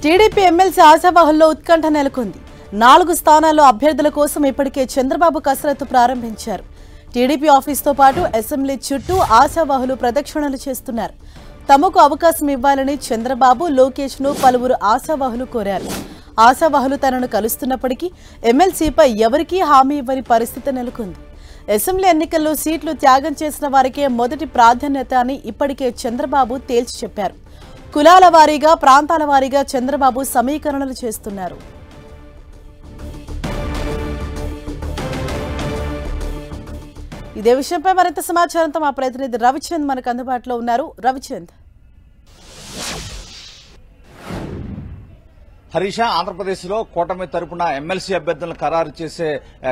TDP MLC ఆశావాహుల్లో ఉత్కంఠ నెలకొంది. 4 స్థానాల్లో అభ్యర్థుల కోసం ఇప్పటికే చంద్రబాబు కసరత్తు ప్రారంభించారు. టీడీపీ ఆఫీస్తో పాటు అసెంబ్లీ చుట్టూ ఆశావాహులు ప్రదక్షిణలు చేస్తున్నారు. తమకు అవకాశం ఇవ్వాలని చంద్రబాబు, లోకేష్ను పలువురు ఆశావాహులు కోరారు. ఆశావాహులు తనను కలుస్తున్నప్పటికీ ఎమ్మెల్సీపై ఎవరికీ హామీ ఇవ్వని పరిస్థితి నెలకొంది. అసెంబ్లీ ఎన్నికల్లో సీట్లు త్యాగం చేసిన వారికే మొదటి ప్రాధాన్యత అని ఇప్పటికే చంద్రబాబు తేల్చి చెప్పారు. కులాల వారీగా, ప్రాంతాల వారీగా చంద్రబాబు సమీకరణలు చేస్తున్నారు. ఇదే విషయంపై మరింత సమాచారంతో మా ప్రతినిధి రవిచంద్ మనకు అందుబాటులో ఉన్నారు. రవిచంద్, హరీష, ఆంధ్రప్రదేశ్ లో కూటమి తరపున ఎమ్మెల్సీ అభ్యర్థులను ఖరారు చేసే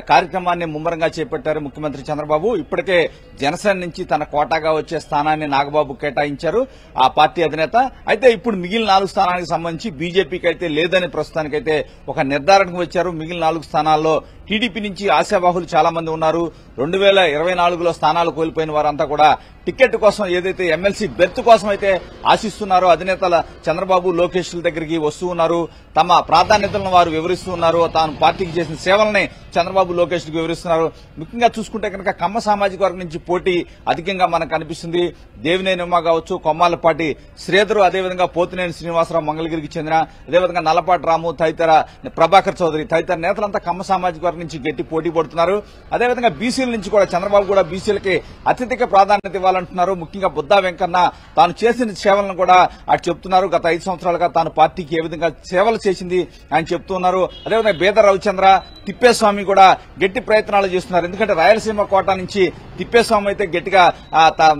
కార్యక్రమాన్ని ముమ్మరంగా చేపట్టారు ముఖ్యమంత్రి చంద్రబాబు. ఇప్పటికే జనసేన నుంచి తన కోటాగా వచ్చే స్థానాన్ని నాగబాబు కేటాయించారు ఆ పార్టీ అధినేత. అయితే ఇప్పుడు మిగిలిన 4 స్థానానికి సంబంధించి బీజేపీకి అయితే లేదని ప్రస్తుతానికైతే ఒక నిర్ధారణకు వచ్చారు. మిగిలిన 4 స్థానాల్లో టీడీపీ నుంచి ఆశావాహులు చాలా మంది ఉన్నారు. 2024లో స్థానాలు కోల్పోయిన వారంతా కూడా టికెట్ కోసం, ఏదైతే ఎమ్మెల్సీ బెర్త్ కోసం అయితే ఆశిస్తున్నారో అధినేతల చంద్రబాబు, లోకేష్ల దగ్గరికి వస్తూ ఉన్నారు. తమ ప్రాధాన్యతలను వారు వివరిస్తూ ఉన్నారు. తాను పార్టీకి చేసిన సేవలని చంద్రబాబు, లోకేష్లకు వివరిస్తున్నారు. ముఖ్యంగా చూసుకుంటే కనుక కమ్మ సామాజిక వర్గం నుంచి పోటీ అధికంగా మనకు కనిపిస్తుంది. దేవినేని ఉమ కావచ్చు, కొమ్మాలపాటి శ్రీధరు, అదేవిధంగా పోతినేని శ్రీనివాసరావు మంగళగిరికి చెందిన, అదేవిధంగా నల్లపాటి రాము తదితర, ప్రభాకర్ చౌదరి తదితర నేతలంతా కమ్మ సామాజిక వర్గం నుంచి గట్టి పోటీ పడుతున్నారు. అదేవిధంగా బీసీల నుంచి కూడా చంద్రబాబు కూడా బీసీలకి అత్యధిక ప్రాధాన్యత ఇవ్వాలంటున్నారు. ముఖ్యంగా బుద్దా వెంకన్న తాను చేసిన సేవలను కూడా అటు చెప్తున్నారు. గత 5 సంవత్సరాలుగా తాను పార్టీకి ఏ విధంగా సేవలు చేసింది ఆయన చెప్తున్నారు. అదేవిధంగా బేద రవిచంద్ర, తిప్పేస్వామి కూడా గట్టి ప్రయత్నాలు చేస్తున్నారు. ఎందుకంటే రాయలసీమ కోట నుంచి తిప్పేస్వామి అయితే గట్టిగా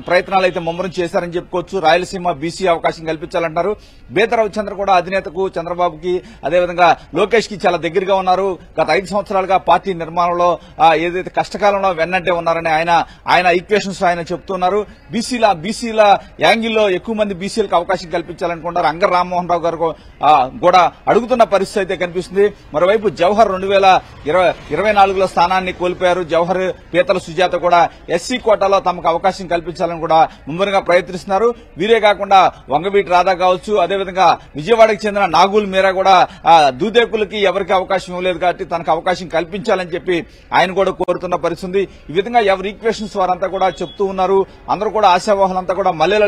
ప్రయత్నాలు అయితే ముమ్మరం చేశారని చెప్పుకోవచ్చు. రాయలసీమ బీసీ అవకాశం కల్పించాలంటారు. బేద రవిచంద్ర కూడా అధినేతకు, చంద్రబాబుకి, అదేవిధంగా లోకేష్ కి చాలా దగ్గరగా ఉన్నారు. గత 5 సంవత్సరాలుగా పార్టీ నిర్మాణంలో ఏదైతే కష్టకాలంలో వెన్నంటే ఉన్నారని ఆయన ఈక్వేషన్స్ ఆయన చెప్తున్నారు. బీసీల యాంగిల్లో ఎక్కువ మంది బీసీలకు అవకాశం కల్పించాలనుకుంటారు. అంగర్ రామ్మోహన్ రావు గారు కూడా అడుగుతున్న పరిస్థితి అయితే కనిపిస్తుంది. మరోవైపు జవహర్ 2024లో స్థానాన్ని కోల్పోయారు. జవహర్, పీతల సుజాత కూడా ఎస్సీ కోటాలో తమకు అవకాశం కల్పించాలని కూడా ముమ్మరంగా ప్రయత్నిస్తున్నారు. వీరే కాకుండా వంగవీటి రాధా కావచ్చు, అదేవిధంగా విజయవాడకు చెందిన నాగూల్ మీరా కూడా దూదేకులకి ఎవరికి అవకాశం ఇవ్వలేదు కాబట్టి తనకు అవకాశం కల్పించాలని చెప్పి ఆయన కూడా కోరుతున్న పరిస్థితి. ఈ విధంగా ఎవరి ఈక్వేషన్స్ వారంతా కూడా చెప్తూ ఉన్నారు. అందరూ కూడా ఆశావాహులంతా కూడా మల్లెల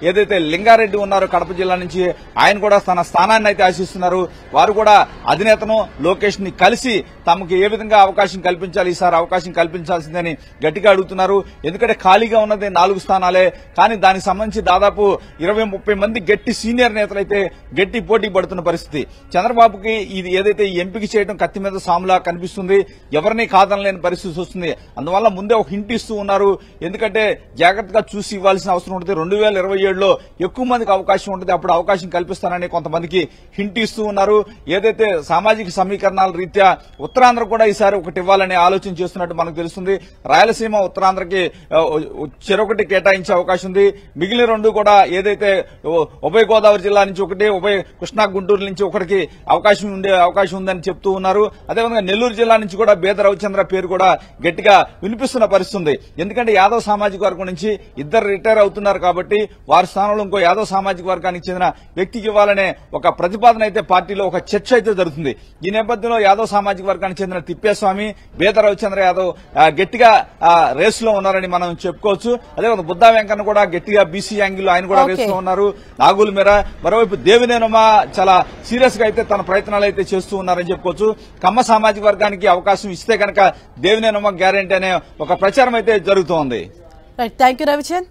ఏదైతే లింగారెడ్డి ఉన్నారో కడప జిల్లా నుంచి, ఆయన కూడా తన స్థానాన్ని అయితే ఆశిస్తున్నారు. వారు కూడా అధినేతను, లోకేష్ ని కలిసి తమకు ఏ విధంగా అవకాశం కల్పించాలి, ఈసారి అవకాశం కల్పించాల్సిందని గట్టిగా అడుగుతున్నారు. ఎందుకంటే ఖాళీగా ఉన్నది 4 స్థానాలే. కానీ దానికి సంబంధించి దాదాపు 20-30 మంది గట్టి సీనియర్ నేతలైతే గట్టి పోటీ పడుతున్న పరిస్థితి. చంద్రబాబుకి ఇది ఏదైతే ఎంపిక చేయడం కత్తి మీద సాములా కనిపిస్తుంది. ఎవరిని కాదనలేని పరిస్థితి వస్తుంది. అందువల్ల ముందే ఒక హింట్ ఇస్తూ ఉన్నారు. ఎందుకంటే జాగ్రత్తగా చూసి ఇవ్వాల్సిన అవసరం ఉంటుంది. 2027లో ఎక్కువ మందికి అవకాశం ఉంటుంది. అప్పుడు అవకాశం కల్పిస్తానని కొంతమందికి హింట్ ఇస్తూ ఉన్నారు. ఏదైతే సామాజిక సమీకరణాల రీత్యా ఉత్తరాంధ్ర కూడా ఈసారి ఒకటి ఇవ్వాలనే ఆలోచన చేస్తున్నట్టు మనకు తెలుస్తుంది. రాయలసీమ, ఉత్తరాంధ్రకి చెరొకటి కేటాయించే అవకాశం ఉంది. మిగిలిన 2 కూడా ఏదైతే ఉభయ గోదావరి జిల్లా నుంచి ఒకటి, ఉభయ కృష్ణా, గుంటూరు నుంచి ఒకటికి అవకాశం ఉందని చెప్తూ ఉన్నారు. అదేవిధంగా నెల్లూరు జిల్లా నుంచి కూడా బేద రవిచంద్ర పేరు కూడా గట్టిగా వినిపిస్తున్న పరిస్థితి ఉంది. ఎందుకంటే యాదవ్ సామాజిక వర్గం నుంచి 2 రిటైర్ అవుతున్నారు కాబట్టి వారి స్థానంలో ఇంకో యాదవ్ సామాజిక వర్గానికి చెందిన వ్యక్తికి ఇవ్వాలనే ఒక ప్రతిపాదన అయితే పార్టీలో ఒక చర్చ అయితే జరుగుతుంది. ఈ నేపథ్యంలో యాదవ్ సామాజిక వర్గానికి చెందిన తిప్పేస్వామి, బేద రవిచంద్ర యాదవ్ గట్టిగా రేసులో ఉన్నారని మనం చెప్పుకోవచ్చు. అదేవిధంగా బుద్దా వెంకన్న కూడా గట్టిగా బీసీ యాంగిల్ ఆయన కూడా రేసులో ఉన్నారు. నాగుల్ మీరా, మరోవైపు దేవినేనుమ చాలా సీరియస్ గా అయితే తన ప్రయత్నాలు అయితే చేస్తూ ఉన్నారని చెప్పుకోవచ్చు. కమ్మ సామాజిక వర్గానికి అవకాశం ఇస్తే కనుక దేవినేనుమ గ్యారెంటీ అనే ఒక ప్రచారం అయితే జరుగుతోంది. Thank you Ravichand.